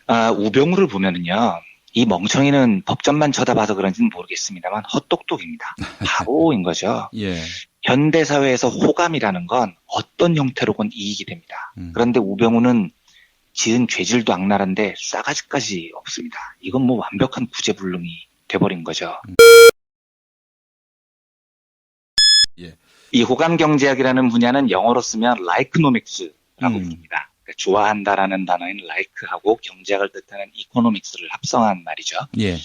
우병우를 보면은요, 이 멍청이는 법전만 쳐다봐서 그런지는 모르겠습니다만 헛똑똑입니다. 바보인 거죠. 예. 현대사회에서 호감이라는 건 어떤 형태로건 이익이 됩니다. 그런데 우병우는 지은 죄질도 악랄한데 싸가지까지 없습니다. 이건 뭐 완벽한 구제불능이 돼버린 거죠. 예. 이 호감경제학이라는 분야는 영어로 쓰면 likenomics라고 부릅니다. 그러니까 좋아한다라는 단어인 like하고 경제학을 뜻하는 economics를 합성한 말이죠. 예.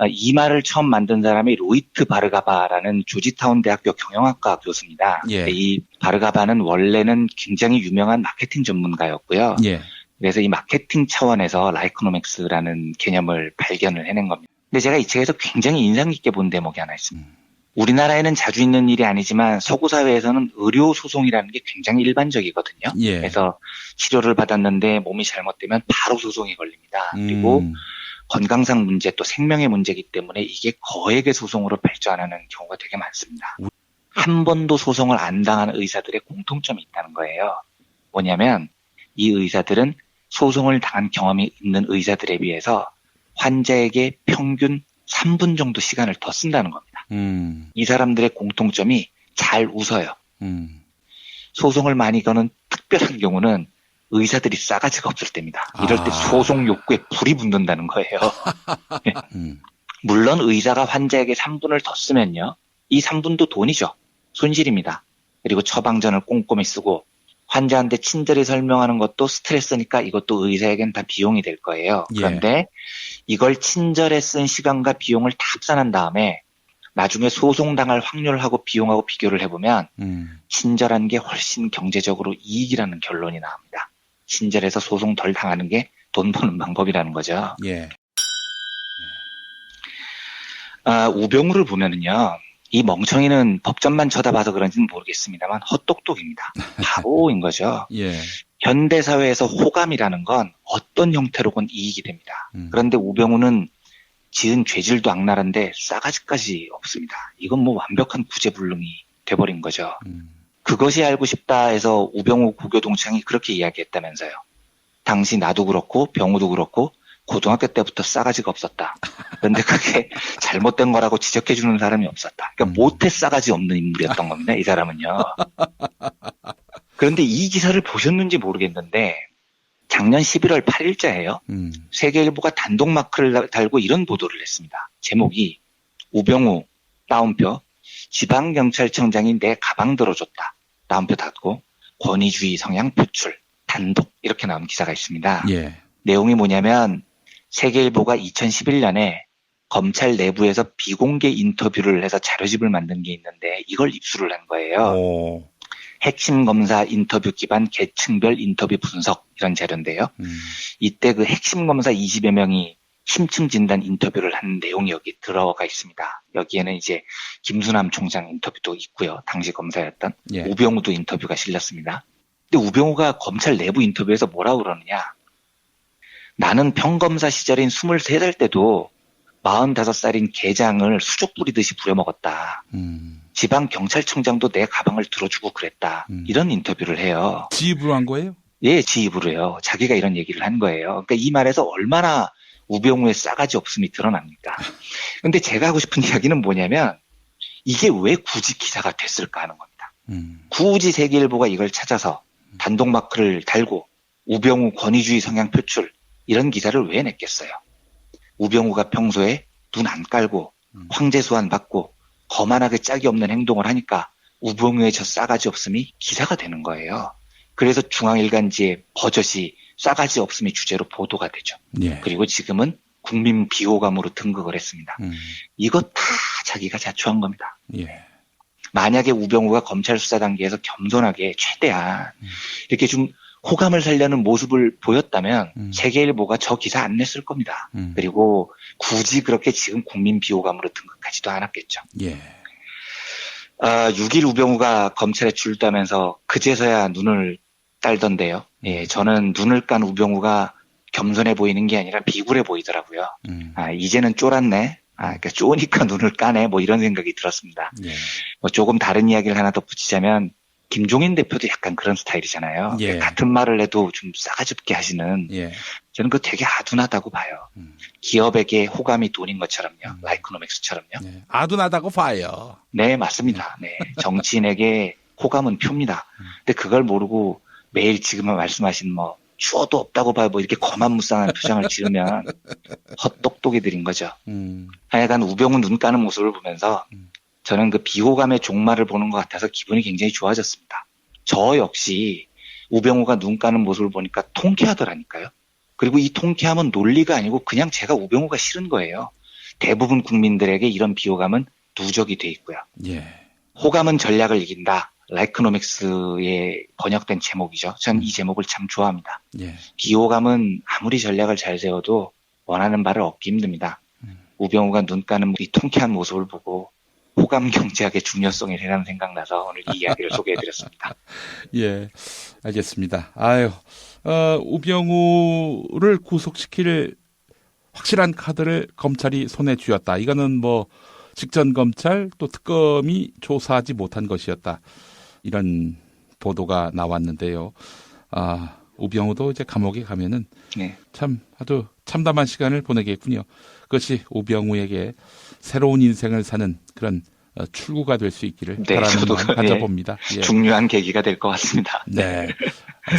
이 말을 처음 만든 사람이 로이트 바르가바라는 조지타운 대학교 경영학과 교수입니다. 예. 이 바르가바는 원래는 굉장히 유명한 마케팅 전문가였고요. 예. 그래서 이 마케팅 차원에서 라이코노믹스라는 개념을 발견을 해낸 겁니다. 근데 제가 이 책에서 굉장히 인상 깊게 본 대목이 하나 있습니다. 우리나라에는 자주 있는 일이 아니지만 서구 사회에서는 의료 소송이라는 게 굉장히 일반적이거든요. 예. 그래서 치료를 받았는데 몸이 잘못되면 바로 소송이 걸립니다. 그리고 건강상 문제 또 생명의 문제이기 때문에 이게 거액의 소송으로 발전하는 경우가 되게 많습니다. 한 번도 소송을 안 당한 의사들의 공통점이 있다는 거예요. 뭐냐면 이 의사들은 소송을 당한 경험이 있는 의사들에 비해서 환자에게 평균 3분 정도 시간을 더 쓴다는 겁니다. 이 사람들의 공통점이 잘 웃어요. 소송을 많이 거는 특별한 경우는 의사들이 싸가지가 없을 때입니다. 이럴 때 소송 욕구에 불이 붙는다는 거예요. 물론 의사가 환자에게 3분을 더 쓰면요. 이 3분도 돈이죠. 손실입니다. 그리고 처방전을 꼼꼼히 쓰고 환자한테 친절히 설명하는 것도 스트레스니까 이것도 의사에겐 다 비용이 될 거예요. 그런데 이걸 친절에 쓴 시간과 비용을 다 합산한 다음에 나중에 소송당할 확률하고 비용하고 비교를 해보면 친절한 게 훨씬 경제적으로 이익이라는 결론이 나옵니다. 친절해서 소송 덜 당하는 게 돈 버는 방법이라는 거죠. 예. 우병우를 보면은요. 이 멍청이는 법전만 쳐다봐서 그런지는 모르겠습니다만 헛똑똑입니다. 바보인 거죠. 예. 현대사회에서 호감이라는 건 어떤 형태로건 이익이 됩니다. 그런데 우병우는 지은 죄질도 악랄한데 싸가지까지 없습니다. 이건 뭐 완벽한 구제불능이 돼버린 거죠. 그것이 알고 싶다 해서 우병우 고교동창이 그렇게 이야기했다면서요. 당시 나도 그렇고 병우도 그렇고 고등학교 때부터 싸가지가 없었다. 그런데 그게 잘못된 거라고 지적해주는 사람이 없었다. 그러니까 모태 싸가지 없는 인물이었던 겁니다. 이 사람은요. 그런데 이 기사를 보셨는지 모르겠는데 작년 11월 8일자예요. 세계일보가 단독 마크를 달고 이런 보도를 했습니다. 제목이 우병우 따옴표 지방경찰청장이 내 가방 들어줬다. 따옴표 닫고 권위주의 성향 표출 단독 이렇게 나온 기사가 있습니다. 예. 내용이 뭐냐면 세계일보가 2011년에 검찰 내부에서 비공개 인터뷰를 해서 자료집을 만든 게 있는데 이걸 입수를 한 거예요. 핵심 검사 인터뷰 기반 계층별 인터뷰 분석 이런 자료인데요. 이때 그 핵심 검사 20여 명이 심층 진단 인터뷰를 한 내용이 여기 들어가 있습니다. 여기에는 이제 김수남 총장 인터뷰도 있고요. 당시 검사였던 우병우도 인터뷰가 실렸습니다. 근데 우병우가 검찰 내부 인터뷰에서 뭐라고 그러느냐. 나는 평검사 시절인 23살 때도 45살인 게장을 수족 부리듯이 부려먹었다. 지방경찰청장도 내 가방을 들어주고 그랬다. 이런 인터뷰를 해요. 지 입으로 한 거예요? 예, 지 입으로 해요. 자기가 이런 얘기를 한 거예요. 그러니까 이 말에서 얼마나 우병우의 싸가지 없음이 드러납니까? 근데 제가 하고 싶은 이야기는 뭐냐면 이게 왜 굳이 기사가 됐을까 하는 겁니다. 굳이 세계일보가 이걸 찾아서 단독 마크를 달고 우병우 권위주의 성향 표출 이런 기사를 왜 냈겠어요? 우병우가 평소에 눈 안 깔고 황제수환 받고 거만하게 짝이 없는 행동을 하니까 우병우의 저 싸가지 없음이 기사가 되는 거예요. 그래서 중앙일간지에 버젓이 싸가지 없음이 주제로 보도가 되죠. 예. 그리고 지금은 국민 비호감으로 등극을 했습니다. 이거 다 자기가 자초한 겁니다. 예. 만약에 우병우가 검찰 수사 단계에서 겸손하게 최대한 이렇게 좀 호감을 살려는 모습을 보였다면 세계일보가 저 기사 안 냈을 겁니다. 그리고 굳이 그렇게 지금 국민 비호감으로 등극하지도 않았겠죠. 예. 6일 우병우가 검찰에 출두하면서 그제서야 눈을 딸던데요. 예, 저는 눈을 깐 우병우가 겸손해 보이는 게 아니라 비굴해 보이더라고요. 이제는 쫄았네. 그러니까 쪼니까 눈을 까네. 뭐 이런 생각이 들었습니다. 예. 뭐 조금 다른 이야기를 하나 더 붙이자면 김종인 대표도 약간 그런 스타일이잖아요. 예. 같은 말을 해도 좀 싸가지 없게 하시는, 예. 저는 그거 되게 아둔하다고 봐요. 기업에게 호감이 돈인 것처럼요. 라이크노맥스처럼요. 예. 아둔하다고 봐요. 네, 맞습니다. 네. 정치인에게 호감은 표입니다. 근데 그걸 모르고 매일 지금 말씀하신 뭐, 추워도 없다고 봐요. 뭐 이렇게 거만무쌍한 표정을 지으면 헛똑똑이들인 거죠. 하여간 우병우 눈 까는 모습을 보면서 저는 그 비호감의 종말을 보는 것 같아서 기분이 굉장히 좋아졌습니다. 저 역시 우병우가 눈 까는 모습을 보니까 통쾌하더라니까요. 그리고 이 통쾌함은 논리가 아니고 그냥 제가 우병우가 싫은 거예요. 대부분 국민들에게 이런 비호감은 누적이 돼 있고요. 예. 호감은 전략을 이긴다. 라이크노맥스의 번역된 제목이죠. 전 이 제목을 참 좋아합니다. 예. 비호감은 아무리 전략을 잘 세워도 원하는 바를 얻기 힘듭니다. 우병우가 눈 까는 이 통쾌한 모습을 보고 호감 경제학의 중요성이라는 생각나서 오늘 이 이야기를 소개해드렸습니다. 예, 알겠습니다. 아유, 우병우를 구속시킬 확실한 카드를 검찰이 손에 쥐었다. 이거는 뭐 직전 검찰 또 특검이 조사하지 못한 것이었다. 이런 보도가 나왔는데요. 우병우도 이제 감옥에 가면은 네. 참 아주 참담한 시간을 보내겠군요. 그것이 우병우에게 새로운 인생을 사는 그런 출구가 될 수 있기를 네, 바라는 저도 마음 가져봅니다. 예. 중요한 계기가 될 것 같습니다. 네.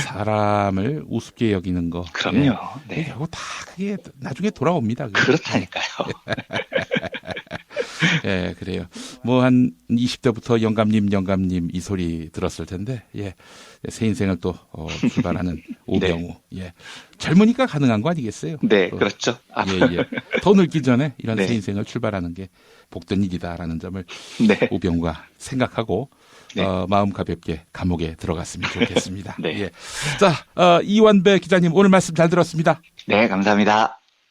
사람을 우습게 여기는 거. 그럼요. 예. 네. 결국 다 그게 나중에 돌아옵니다. 그게. 그렇다니까요. 예, 그래요. 뭐 한 20대부터 영감님 이 소리 들었을 텐데, 예. 새 인생을 또 출발하는 우병우. 예. 젊으니까 가능한 거 아니겠어요? 네, 또, 그렇죠. 예, 예. 더 늙기 전에 이런 네. 새 인생을 출발하는 게 복된 일이다라는 점을 네. 우병우가 생각하고 네. 마음 가볍게 감옥에 들어갔으면 좋겠습니다. 네. 예. 자, 이완배 기자님 오늘 말씀 잘 들었습니다. 네, 감사합니다.